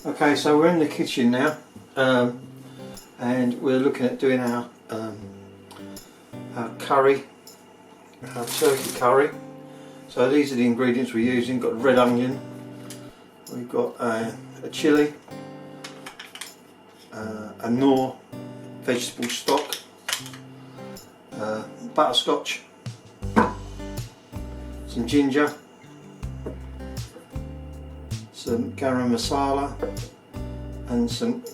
Okay, so we're in the kitchen now, and we're looking at doing our curry, our turkey curry. So these are the ingredients we're using. We've got red onion, we've got a chilli, a Knorr vegetable stock, butterscotch, some ginger, some garam masala, and some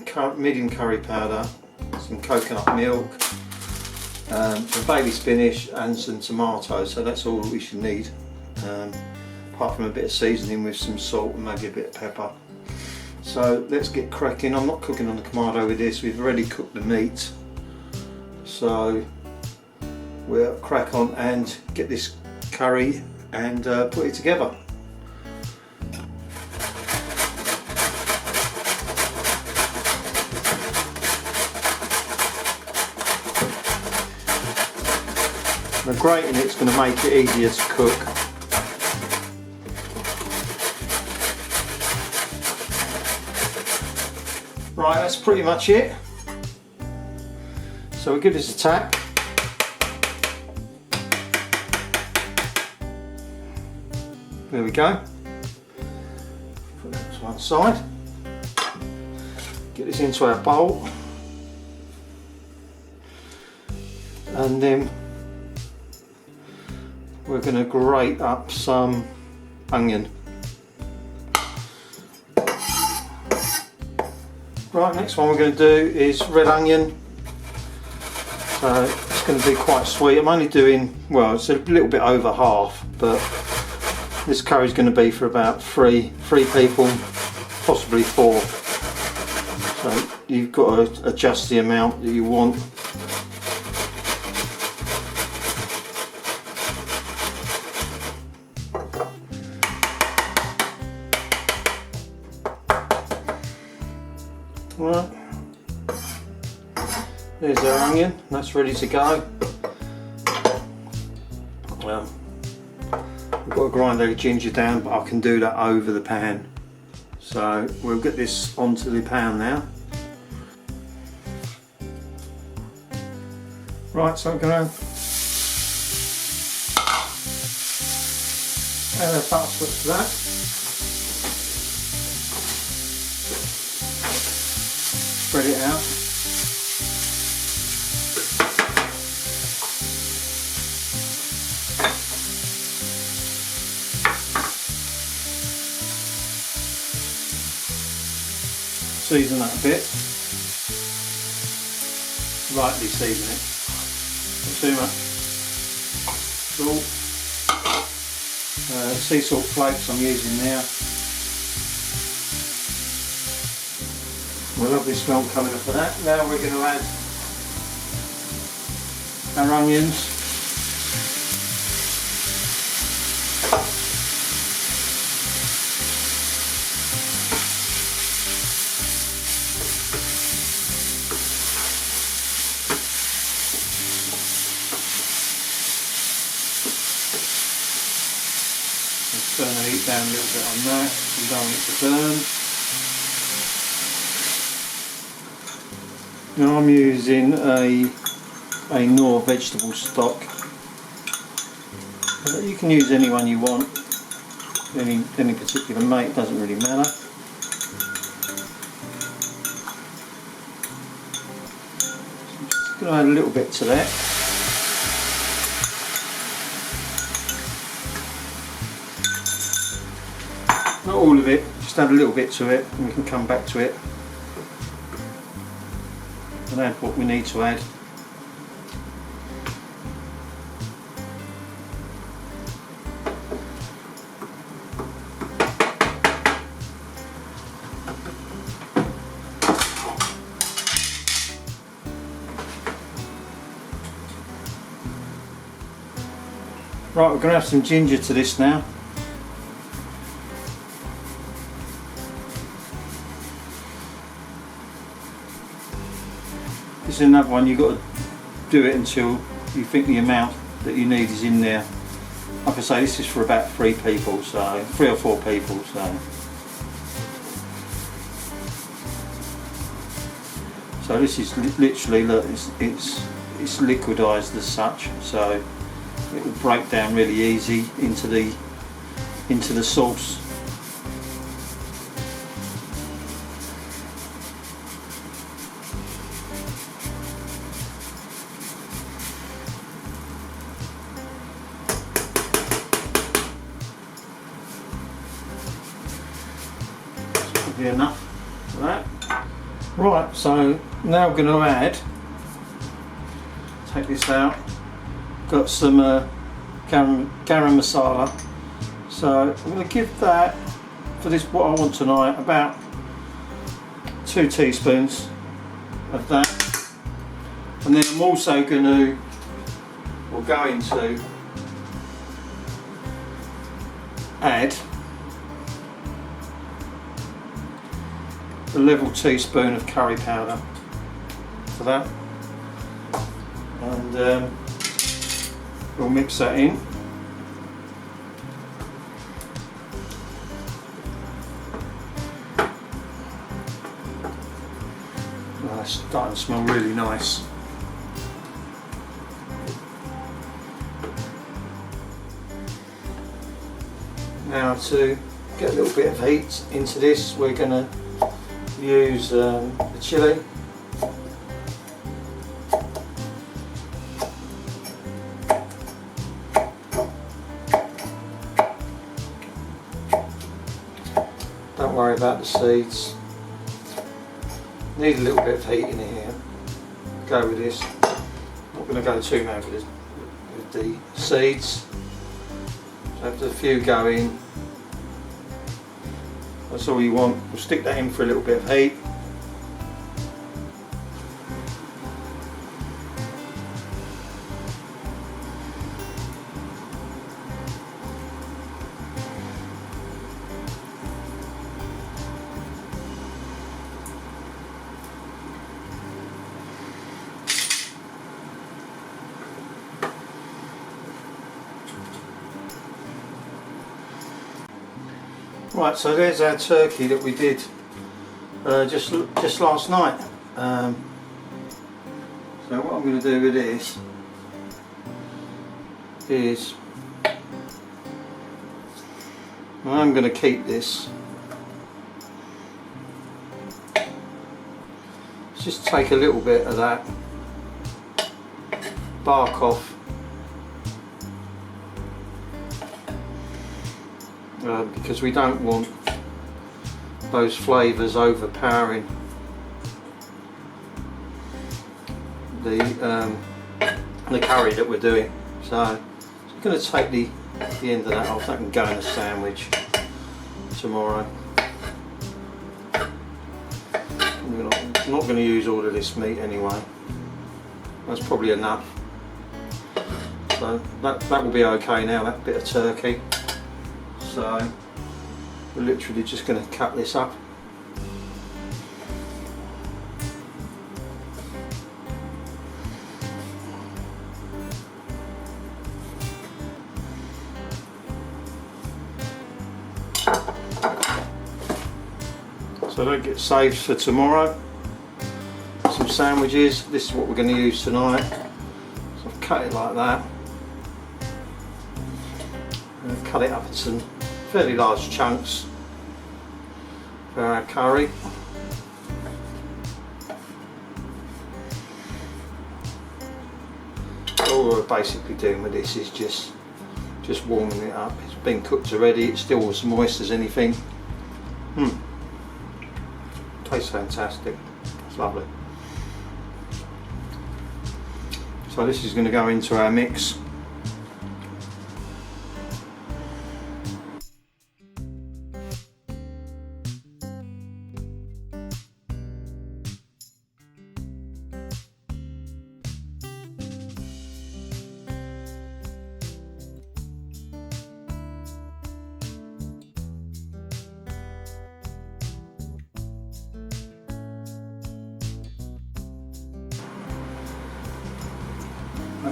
medium curry powder, some coconut milk, some baby spinach and some tomatoes. So that's all we should need, apart from a bit of seasoning with some salt and maybe a bit of pepper. So let's get cracking. I'm not cooking on the Kamado with this, we've already cooked the meat. So we'll crack on and get this curry and put it together. The grating it's going to make it easier to cook. Right, that's pretty much it. So we'll give this a tap. There we go. Put that to one side. Get this into our bowl. And then we're going to grate up some onion. Right, next one we're going to do is red onion. So it's going to be quite sweet. I'm only doing, well, it's a little bit over half, but this curry is going to be for about three people, possibly 4. So you've got to adjust the amount that you want. Right, there's our onion, that's ready to go. Well, we've got to grind the ginger down, but I can do that over the pan. So we'll get this onto the pan now. Right, so I'm going to add a butterscotch to that. Spread it out. Season that a bit. Lightly season it. Not too much. Salt. Sea salt flakes I'm using now. A lovely smell coming up of that. Now we're going to add our onions. Let's turn the heat down a little bit on that. We don't want it to burn. Now I'm using a Knorr vegetable stock. You can use any one you want, any particular make, doesn't really matter. So I'm just going to add a little bit to that. Not all of it, just add a little bit to it and we can come back to it and add what we need to add. Right, we're going to have some ginger to this now. This is another one, you've got to do it until you think the amount that you need is in there. Like I say, this is for about 3 people, so 3 or 4 people. So So this is literally, look, it's liquidised as such, so it will break down really easy into the sauce. Enough for that. Right, so now I'm going to add, take this out, got some garam masala, so I'm going to give that, for this what I want tonight, about 2 teaspoons of that, and then I'm also going to, or going to add a level teaspoon of curry powder for that, and we'll mix that in. Oh, it's starting to smell really nice. Now, to get a little bit of heat into this, we're going to use the chilli. Don't worry about the seeds. Need a little bit of heat in here. Go with this. Not going to go too mad with the seeds. So after a few go in, that's all you want. We'll stick that in for a little bit of heat. Right, so there's our turkey that we did just last night. So what I'm going to do with this is I'm going to keep this. Let's just take a little bit of that bark off. Because we don't want those flavours overpowering the curry that we're doing. So I'm going to take the end of that off. That can go in a sandwich tomorrow. I'm not going to use all of this meat anyway. That's probably enough. So that will be okay now, that bit of turkey. So we're literally just going to cut this up. So that gets saved for tomorrow. Some sandwiches. This is what we're going to use tonight. So I've cut it like that. And cut it up into some fairly large chunks for our curry. All we're basically doing with this is just warming it up. It's been cooked already, it's still as moist as anything. Tastes fantastic, it's lovely. So this is going to go into our mix.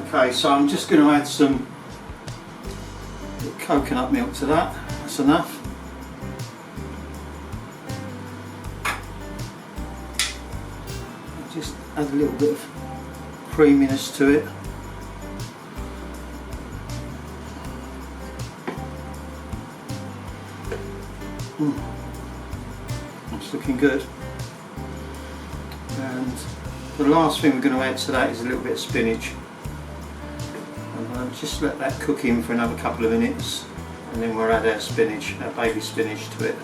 Okay, so I'm just going to add some coconut milk to that. That's enough. Just add a little bit of creaminess to it. It's looking good. And the last thing we're going to add to that is a little bit of spinach. And just let that cook in for another couple of minutes, and then we'll add our spinach, our baby spinach, to it.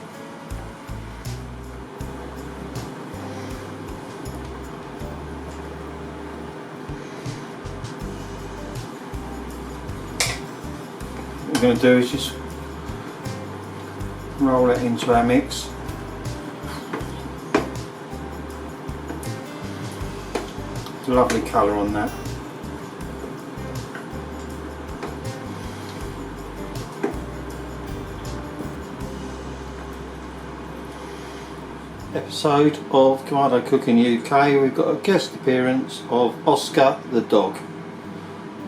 What we're going to do is just roll it into our mix. It's a lovely colour on that. Episode of Kamado Cooking UK, we've got a guest appearance of Oscar the dog,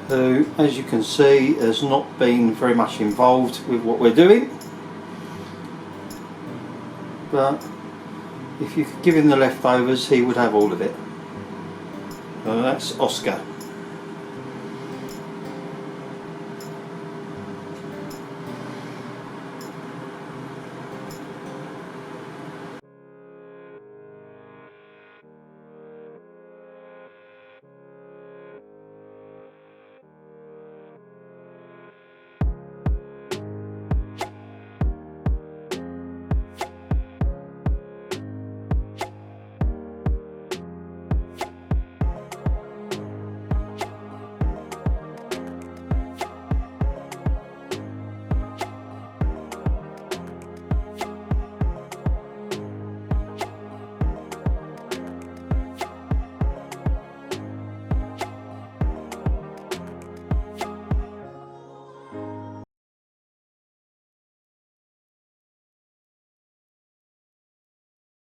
who, as you can see, has not been very much involved with what we're doing, but if you could give him the leftovers, he would have all of it. So that's Oscar.